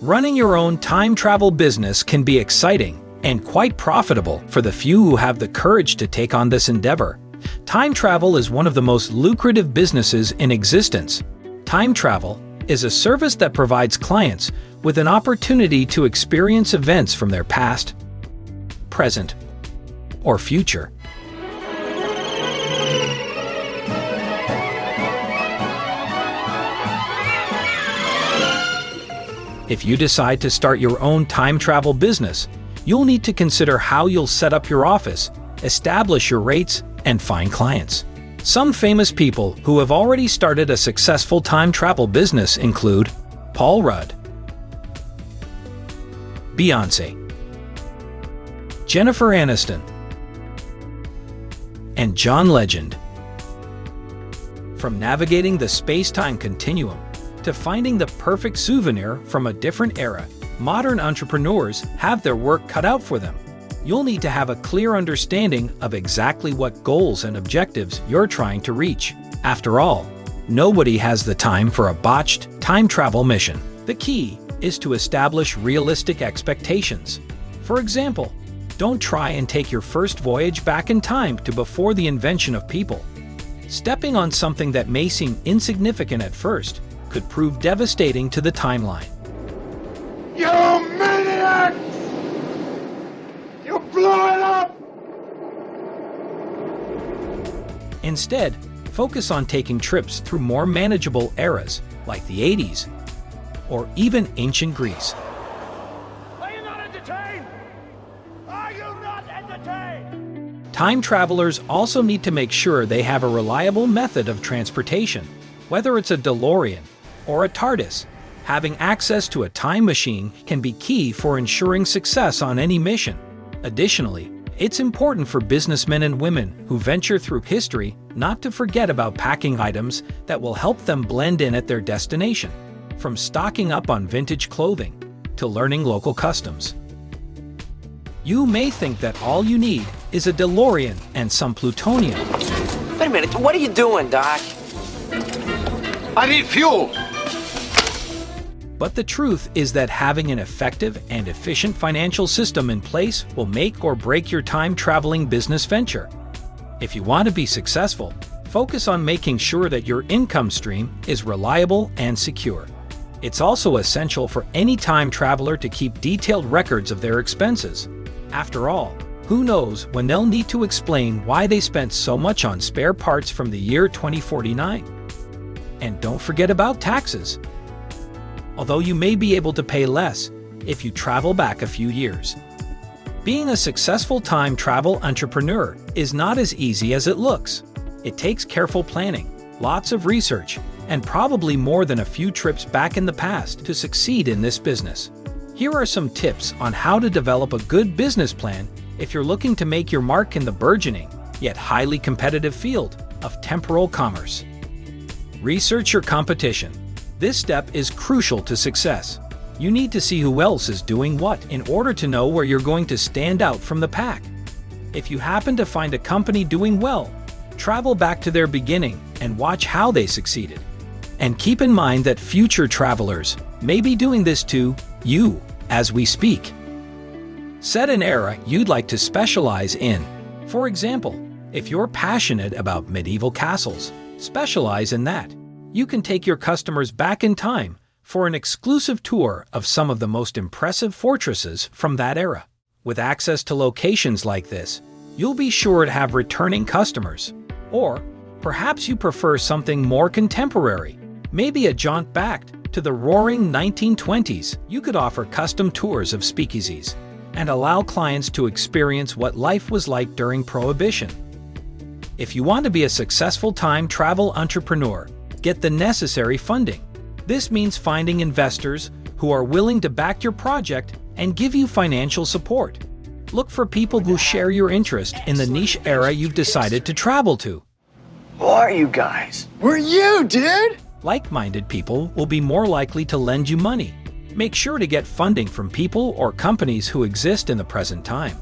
Running your own time travel business can be exciting and quite profitable for the few who have the courage to take on this endeavor. Time travel is one of the most lucrative businesses in existence. Time travel is a service that provides clients with an opportunity to experience events from their past, present, or future. If you decide to start your own time travel business, you'll need to consider how you'll set up your office, establish your rates, and find clients. Some famous people who have already started a successful time travel business include Paul Rudd, Beyoncé, Jennifer Aniston, and John Legend. From navigating the space-time continuum to finding the perfect souvenir from a different era, modern entrepreneurs have their work cut out for them. You'll need to have a clear understanding of exactly what goals and objectives you're trying to reach. After all, nobody has the time for a botched time travel mission. The key is to establish realistic expectations. For example, don't try and take your first voyage back in time to before the invention of people. Stepping on something that may seem insignificant at first could prove devastating to the timeline. You maniacs! You blew it up! Instead, focus on taking trips through more manageable eras, like the 80s, or even ancient Greece. Are you not entertained? Are you not entertained? Time travelers also need to make sure they have a reliable method of transportation. Whether it's a DeLorean or a TARDIS, having access to a time machine can be key for ensuring success on any mission. Additionally, it's important for businessmen and women who venture through history not to forget about packing items that will help them blend in at their destination, from stocking up on vintage clothing to learning local customs. You may think that all you need is a DeLorean and some plutonium. Wait a minute, what are you doing, Doc? I need fuel! But the truth is that having an effective and efficient financial system in place will make or break your time-traveling business venture. If you want to be successful, focus on making sure that your income stream is reliable and secure. It's also essential for any time traveler to keep detailed records of their expenses. After all, who knows when they'll need to explain why they spent so much on spare parts from the year 2049. And don't forget about taxes. Although you may be able to pay less if you travel back a few years. Being a successful time travel entrepreneur is not as easy as it looks. It takes careful planning, lots of research, and probably more than a few trips back in the past to succeed in this business. Here are some tips on how to develop a good business plan if you're looking to make your mark in the burgeoning, yet highly competitive field of temporal commerce. Research your competition. This step is crucial to success. You need to see who else is doing what in order to know where you're going to stand out from the pack. If you happen to find a company doing well, travel back to their beginning and watch how they succeeded. And keep in mind that future travelers may be doing this to you as we speak. Set an era you'd like to specialize in. For example, if you're passionate about medieval castles, specialize in that. You can take your customers back in time for an exclusive tour of some of the most impressive fortresses from that era. With access to locations like this, you'll be sure to have returning customers. Or perhaps you prefer something more contemporary, maybe a jaunt back to the roaring 1920s. You could offer custom tours of speakeasies and allow clients to experience what life was like during Prohibition. If you want to be a successful time travel entrepreneur, get the necessary funding. This means finding investors who are willing to back your project and give you financial support. Look for people who share your interest in the niche era you've decided to travel to. Who are you guys? We're you, dude! Like-minded people will be more likely to lend you money. Make sure to get funding from people or companies who exist in the present time.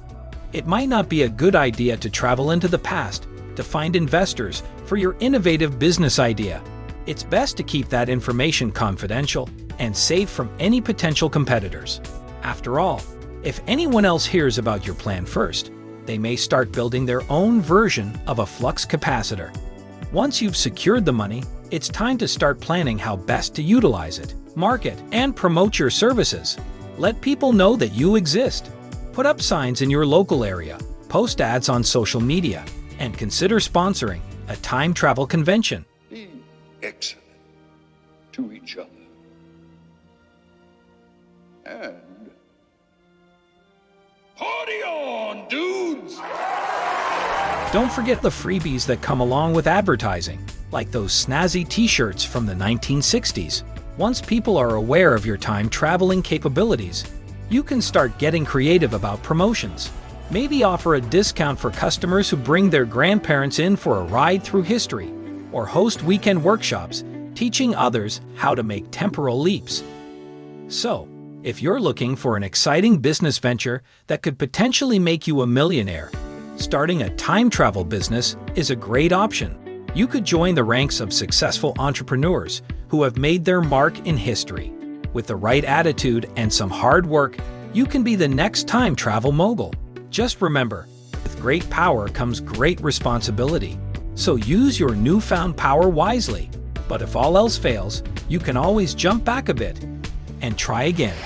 It might not be a good idea to travel into the past to find investors for your innovative business idea. It's best to keep that information confidential and safe from any potential competitors. After all, if anyone else hears about your plan first, they may start building their own version of a flux capacitor. Once you've secured the money, it's time to start planning how best to utilize it, market, and promote your services. Let people know that you exist. Put up signs in your local area, post ads on social media, and consider sponsoring a time travel convention. Be excellent to each other. And party on, dudes! Don't forget the freebies that come along with advertising, like those snazzy t-shirts from the 1960s. Once people are aware of your time traveling capabilities, you can start getting creative about promotions. Maybe offer a discount for customers who bring their grandparents in for a ride through history, or host weekend workshops teaching others how to make temporal leaps. So, if you're looking for an exciting business venture that could potentially make you a millionaire, starting a time travel business is a great option. You could join the ranks of successful entrepreneurs who have made their mark in history. With the right attitude and some hard work, you can be the next time travel mogul. Just remember, with great power comes great responsibility. So use your newfound power wisely. But if all else fails, you can always jump back a bit and try again.